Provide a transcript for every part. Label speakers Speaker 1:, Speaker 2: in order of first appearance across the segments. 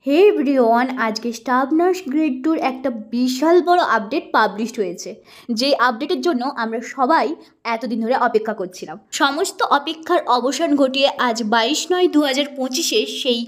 Speaker 1: হে everyone, আজকে staff nurse grade টুর একটা বিশাল বড় আপডেট পাবলিশড হয়েছে। যে আপডেটের জন্য আমরা সবাই এতদিন ধরে অপেক্ষা করছিলাম। সমস্ত অপেক্ষার অবসান ঘটিয়ে আজ 22/9/2025 সেই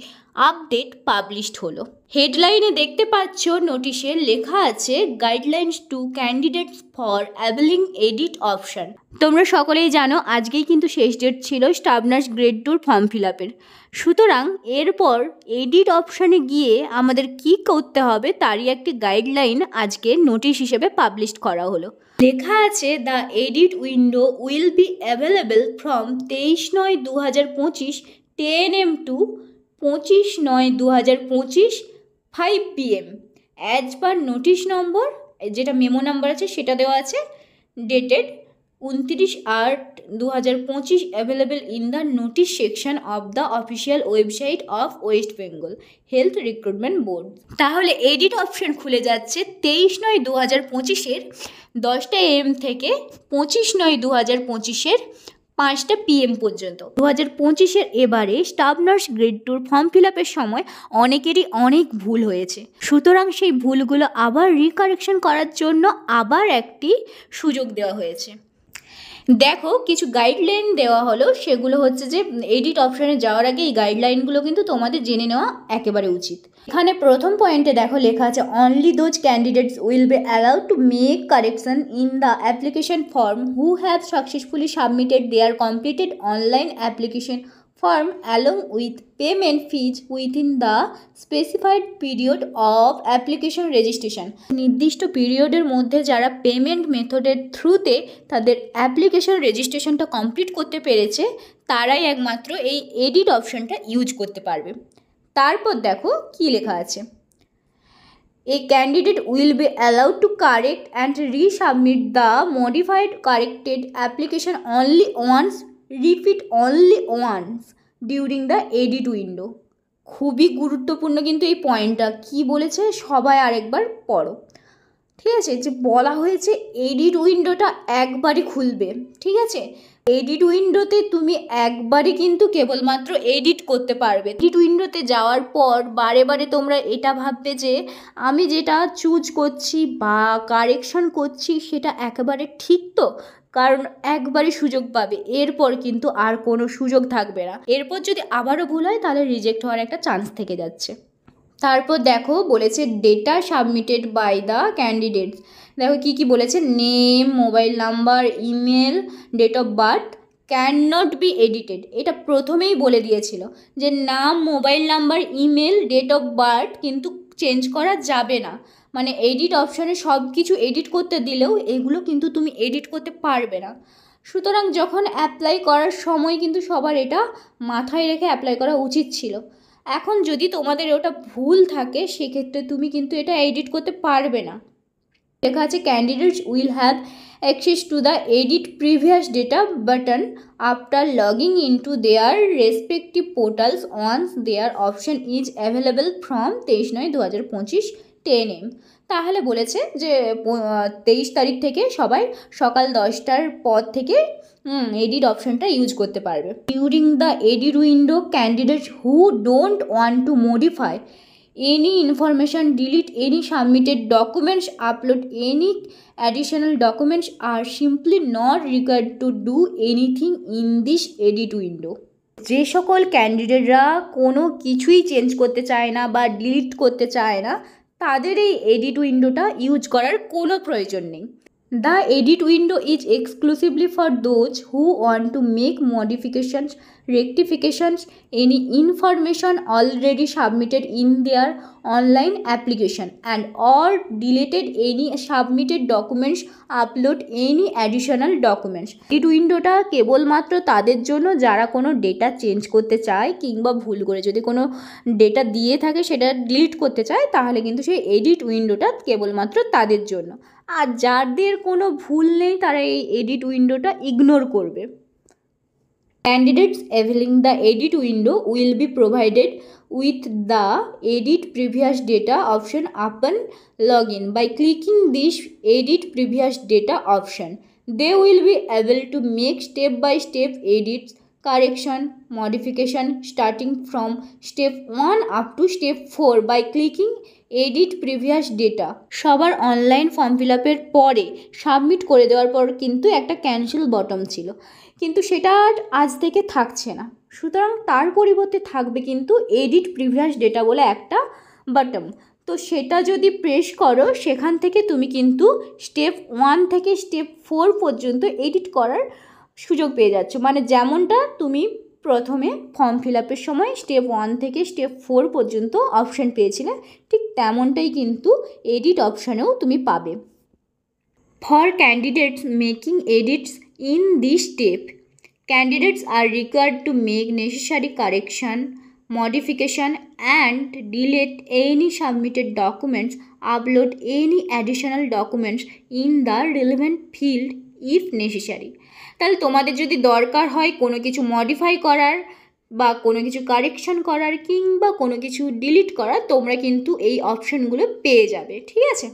Speaker 1: আপডেট পাবলিশড হলো। হেডলাইনে দেখতে পাচ্ছ, নোটিশে লেখা আছে guidelines two candidates for availing edit option. তোমরা সকলেই জানো আজকেই কিন্তু শেষ ডেট ছিল স্টাফ নার্স গ্রেড টুর ফর্ম ফিল আপের। সুতরাং এরপর এডিট অপশানে গিয়ে আমাদের কি করতে হবে তারই একটি গাইডলাইন আজকে নোটিশ হিসেবে পাবলিশ করা হলো। লেখা আছে the edit window will be available from 23/9/2025 10 AM to 25/9/2025 5 PM as per notice number, যেটা মেমো নাম্বার আছে সেটা দেওয়া আছে, dated 29/8/2025 available in the notice section of the official website of West Bengal health recruitment board. তাহলে edit option খুলে যাচ্ছে 23/9/2025 10টা AM থেকে 25/9/2025 5টা PM পর্যন্ত। 2025 এবারে স্টাফ নার্স গ্রেড টুর ফর্ম ফিল আপের সময় অনেকেরই অনেক ভুল হয়েছে। সুতরাং সেই ভুলগুলো আবার রিকারেকশন করার জন্য আবার একটি সুযোগ দেওয়া হয়েছে। দেখো, কিছু গাইডলাইন দেওয়া হলো, সেগুলো হচ্ছে যে এডিট অপশানে যাওয়ার আগে এই গাইডলাইনগুলো কিন্তু তোমাদের জেনে নেওয়া একেবারে উচিত। এখানে প্রথম পয়েন্টে দেখো লেখা আছে only those candidates will be allowed to make correction in the application form who have successfully submitted their completed online application form along with payment fees within the specified period of application registration। নির্দিষ্ট পিরিয়ডের মধ্যে যারা payment মেথডের থ্রুতে তাদের application রেজিস্ট্রেশনটা complete করতে পেরেছে তারাই একমাত্র এই এডিট অপশনটা ইউজ করতে পারবে। তারপর দেখো কি লেখা আছে, a candidate will be allowed to correct and resubmit the modified corrected application only once, repeat only once during the edit window. খুবই গুরুত্বপূর্ণ কিন্তু এই পয়েন্টটা। কি বলেছে সবাই আরেকবার পড়ো, ঠিক আছে? যে বলা হয়েছে এডিট উইন্ডোটা একবারই খুলবে, ঠিক আছে? এডিট উইন্ডোতে তুমি একবারই কিন্তু কেবলমাত্র এডিট করতে পারবে। এডিট উইন্ডোতে যাওয়ার পর বারে বারে তোমরা এটা ভাববে যে আমি যেটা চুজ করছি বা কারেকশন করছি সেটা একেবারে ঠিক তো, কারণ একবারই সুযোগ পাবে, এরপর কিন্তু আর কোনো সুযোগ থাকবে না। এরপর যদি আবারও ভুল হয় তাহলে রিজেক্ট হওয়ার একটা চান্স থেকে যাচ্ছে। তারপর দেখো বলেছে data submitted by the candidates. দেখো কি কি বলেছে, name, mobile number, email, date of birth can not be edited. এটা প্রথমেই বলে দিয়েছিল যে নাম, mobile number, email, date of birth কিন্তু চেঞ্জ করা যাবে না। মানে এডিট অপশানে সব কিছু এডিট করতে দিলেও এগুলো কিন্তু তুমি এডিট করতে পারবে না। সুতরাং যখন অ্যাপ্লাই করার সময় কিন্তু সবার এটা মাথায় রেখে অ্যাপ্লাই করা উচিত ছিল। এখন যদি তোমাদের ওটা ভুল থাকে সেক্ষেত্রে তুমি কিন্তু এটা এডিট করতে পারবে না। লেখা আছে candidates will have access to the edit previous data button after logging into their respective portals once their option is available from 23/9/2025 10 AM। তাহলে বলেছে যে 23 তারিখ থেকে সবাই সকাল 10টার পর থেকে এডিট অপশনটা ইউজ করতে পারবে। During the edit window candidates who don't want to modify any information, delete any submitted documents, upload any additional documents are simply not required to do anything in this edit window। যে সকল ক্যান্ডিডেটরা কোনো কিছুই change করতে চায় না বা delete করতে চায় না তাদের এই এডিট উইন্ডোটা ইউজ করার কোনো প্রয়োজন নেই। The edit window is exclusively for those who want to make modifications, rectifications, any information already submitted in their online application and or deleted any submitted documents, upload any additional documents। এডিট উইন্ডোটা কেবলমাত্র তাদের জন্য যারা কোনো data change করতে চায় কিংবা ভুল করে যদি কোনো ডেটা দিয়ে থাকে সেটা ডিলিট করতে চায় তাহলে কিন্তু সেই এডিট উইন্ডোটা কেবলমাত্র তাদের জন্য। আর যাদের কোনো ভুল নেই তারা এই এডিট উইন্ডোটা ইগনোর করবে। Candidates availing the edit window will be provided with the edit previous data option upon login. By clicking this edit previous data option, they will be able to make step-by-step edits correction, modification starting from step 1 up to step 4 by clicking edit previous data. সবার online form fill আপের পরে submit করে দেওয়ার পর কিন্তু একটা cancel bottom ছিল, কিন্তু সেটা আর আজ থেকে থাকছে না। সুতরাং তার পরিবর্তে থাকবে কিন্তু এডিট প্রিভিয়াস ডেটা বলে একটা বাটন। তো সেটা যদি প্রেস করো সেখান থেকে তুমি কিন্তু স্টেপ 1 থেকে স্টেপ 4 পর্যন্ত এডিট করার সুযোগ পেয়ে যাচ্ছ। মানে যেমনটা তুমি প্রথমে ফর্ম ফিল আপের সময় স্টেপ 1 থেকে স্টেপ 4 পর্যন্ত অপশান পেয়েছিলে, ঠিক তেমনটাই কিন্তু এডিট অপশানেও তুমি পাবে। For candidates making edits in this step, candidates are required to make necessary correction, modification and delete any submitted documents, upload any additional documents in the relevant field if necessary. তাহলে তোমাদের যদি দরকার হয় কোনো কিছু modify করার বা কোনো কিছু কারেকশন করার কিংবা কোনো কিছু ডিলিট করার, তোমরা কিন্তু এই অপশানগুলো পেয়ে যাবে, ঠিক আছে।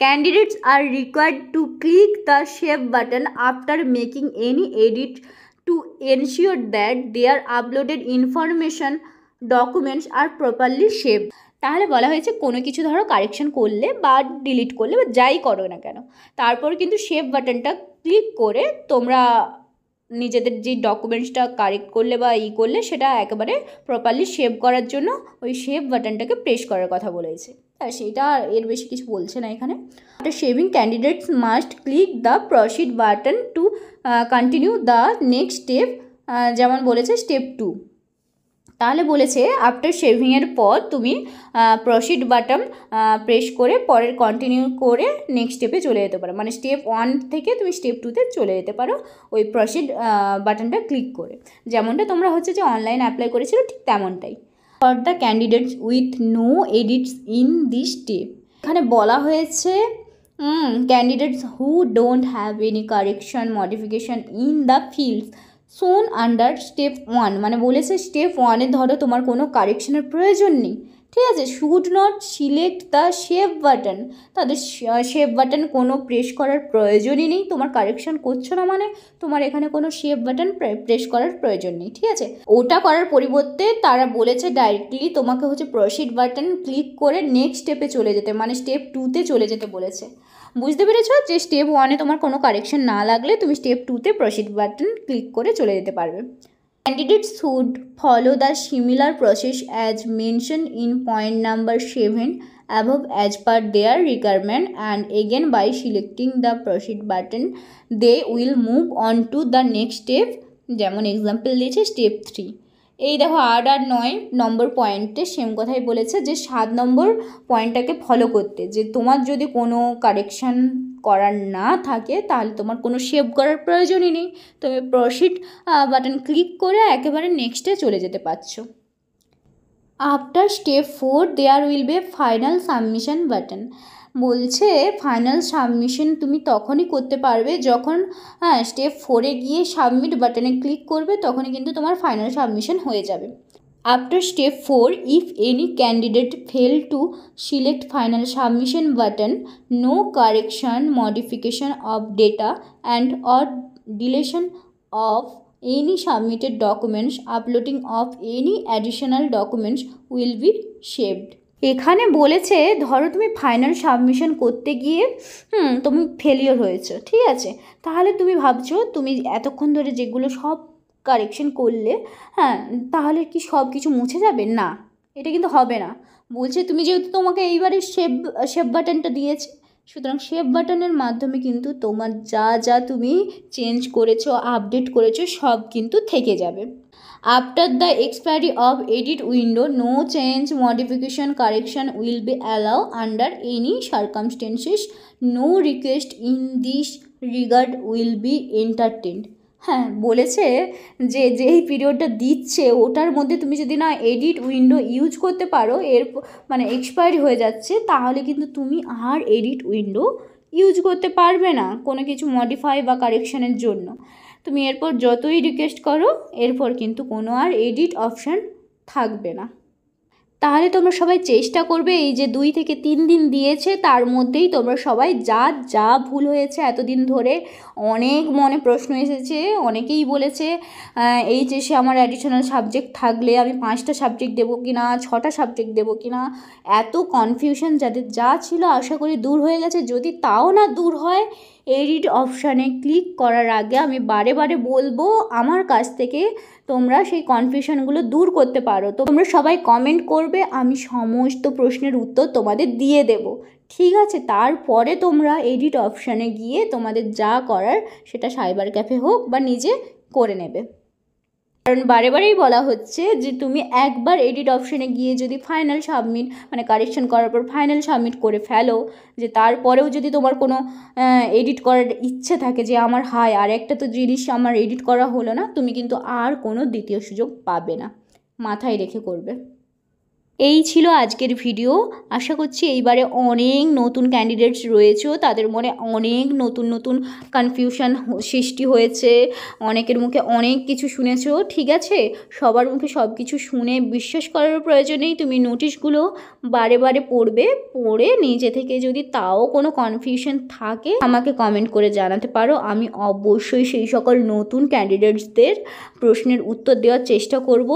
Speaker 1: Candidates are required to click the save button after making any edit to ensure that their uploaded information documents are properly saved. তাহলে বলা হয়েছে কোনো কিছু ধরো কারেকশন করলে বা ডিলিট করলে বা যাই করো না কেন, তারপর কিন্তু সেভ বাটনটা ক্লিক করে তোমরা নিজেদের যে ডকুমেন্টসটা কারেক্ট করলে বা করলে সেটা একেবারে প্রপারলি সেভ করার জন্য ওই সেভ বাটনটাকে প্রেস করার কথা বলেছে। সেটা এর বেশি কিছু বলছে না এখানে। After saving candidates must click the proceed button to continue the next step, যেমন বলেছে স্টেপ 2। তাহলে বলেছে আফটার শেভিংয়ের পর তুমি প্রসিড বাটন প্রেস করে পরের কন্টিনিউ করে নেক্সট স্টেপে চলে যেতে পারো। মানে স্টেপ 1 থেকে তুমি স্টেপ 2তে চলে যেতে পারো ওই প্রসিড বাটনটা ক্লিক করে, যেমনটা তোমরা হচ্ছে যে অনলাইন অ্যাপ্লাই করেছিল ঠিক তেমনটাই। For the candidates with no edits in this step, এখানে বলা হয়েছে candidates who don't have any correction modification in the fields shown under step 1, মানে বলেছে স্টেপ 1-এ ধরো তোমার কোনো কারেকশনের প্রয়োজন নেই, ঠিক আছে, should not select the save button, তাদের সেভ বাটন কোনো প্রেস করার প্রয়োজনই নেই। তোমার কারেকশন করছো না মানে তোমার এখানে কোনো সেভ বাটন প্রেস করার প্রয়োজন নেই, ঠিক আছে। ওটা করার পরিবর্তে তারা বলেছে ডাইরেক্টলি তোমাকে হচ্ছে প্রসিড বাটন ক্লিক করে নেক্সট স্টেপে চলে যেতে, মানে স্টেপ 2তে চলে যেতে বলেছে। বুঝতে পেরেছো যে স্টেপ 1-এ তোমার কোনো কারেকশন না লাগলে তুমি স্টেপ 2তে প্রসিড বাটন ক্লিক করে চলে যেতে পারবে। Candidates should follow the similar process as mentioned in point number 7 above as per their requirement, and again by selecting the proceed button they will move on to the next step, যেমন example দিয়েছে step 3। এই দেখো 8 আর 9 নম্বর পয়েন্টে same কথাই বলেছে যে 7 নম্বর পয়েন্টটাকে follow করতে, যে তোমার যদি কোনো কারেকশান করার না থাকে তাহলে তোমার কোনো সেভ করার প্রয়োজনই নেই, তুমি প্রসিড বাটন ক্লিক করে একেবারে নেক্সটে চলে যেতে পারছো। After step 4 there will be final submission button, বলছে ফাইনাল সাবমিশন তুমি তখনই করতে পারবে যখন স্টেপ 4-এ গিয়ে সাবমিট বাটনে ক্লিক করবে, তখনই কিন্তু তোমার ফাইনাল সাবমিশন হয়ে যাবে। After step 4, if any candidate fail to select final submission button, no correction, modification of data and or deletion of any submitted documents, uploading of any additional documents will be saved. এখানে বলেছে ধরো তুমি final submission করতে গিয়ে তুমি failure হয়েছো, ঠিক আছে, তাহলে তুমি ভাবছো তুমি এতক্ষণ ধরে যেগুলো সব কারেকশন করলে তাহলে কি সব কিছু মুছে যাবে? না, এটা কিন্তু হবে না। বলছে তুমি যেহেতু তোমাকে এইবারে সেভ বাটনটা দিয়েছে, সুতরাং সেভ বাটনের মাধ্যমে কিন্তু তোমার যা যা তুমি চেঞ্জ করেছো আপডেট করেছো সব কিন্তু থেকে যাবে। After the expiry of edit window no change modification correction will be allow under any circumstances, no request in this regard will be entertained. বলেছে যে যেই পিরিয়ডটা দিচ্ছে ওটার মধ্যে তুমি যদি না এডিট উইন্ডো ইউজ করতে পারো, এর মানে এক্সপায়ারি হয়ে যাচ্ছে, তাহলে কিন্তু তুমি আর এডিট উইন্ডো ইউজ করতে পারবে না কোনো কিছু মডিফাই বা কারেকশানের জন্য। তুমি এরপর যতই রিকোয়েস্ট করো এরপর কিন্তু কোনো আর এডিট অপশান থাকবে না। তাহলে তোমরা সবাই চেষ্টা করবে এই যে 2 থেকে 3 দিন দিয়েছে তার মধ্যেই তোমরা সবাই যা ভুল হয়েছে এতদিন ধরে, অনেক মনে প্রশ্ন এসেছে, অনেকেই বলেছে এইচএসে আমার অ্যাডিশনাল সাবজেক্ট থাকলে আমি 5টা সাবজেক্ট দেবো কি না, 6টা সাবজেক্ট দেবো কি না, এত কনফিউশন যাদের যা ছিল আশা করি দূর হয়ে গেছে। যদি তাও না দূর হয়, এডিট অপশানে ক্লিক করার আগে আমি বারে বারে বলবো আমার কাছ থেকে তোমরা সেই কনফিউশনগুলো দূর করতে পারো। তো তোমরা সবাই কমেন্ট করবে, আমি সমস্ত প্রশ্নের উত্তর তোমাদের দিয়ে দেব, ঠিক আছে? তারপরে তোমরা এডিট অপশানে গিয়ে তোমাদের যা করার সেটা সাইবার ক্যাফে হোক বা নিজে করে নেবে। কারণ বারে বারেই বলা হচ্ছে যে তুমি একবার এডিট অপশানে গিয়ে যদি ফাইনাল সাবমিট মানে কারেকশন করার পর ফাইনাল সাবমিট করে ফেলো, যে তারপরেও যদি তোমার কোনো এডিট করার ইচ্ছে থাকে যে আমার আর একটা তো জিনিস আমার এডিট করা হলো না, তুমি কিন্তু আর কোনো দ্বিতীয় সুযোগ পাবে না, মাথায় রেখে করবে। এই ছিল আজকের ভিডিও। আশা করছি এইবারে অনেক নতুন ক্যান্ডিডেটস রয়েছে, তাদের মনে অনেক নতুন কনফিউশন সৃষ্টি হয়েছে, অনেকের মুখে অনেক কিছু শুনেছো, ঠিক আছে? সবার মুখে সব কিছু শুনে বিশ্বাস করার প্রয়োজন নেই, তুমি নোটিশগুলো বারে বারে পড়বে, পড়ে নিজে থেকে যদি তাও কোনো কনফিউশন থাকে আমাকে কমেন্ট করে জানাতে পারো। আমি অবশ্যই সেই সকল নতুন ক্যান্ডিডেটসদের প্রশ্নের উত্তর দেওয়ার চেষ্টা করব।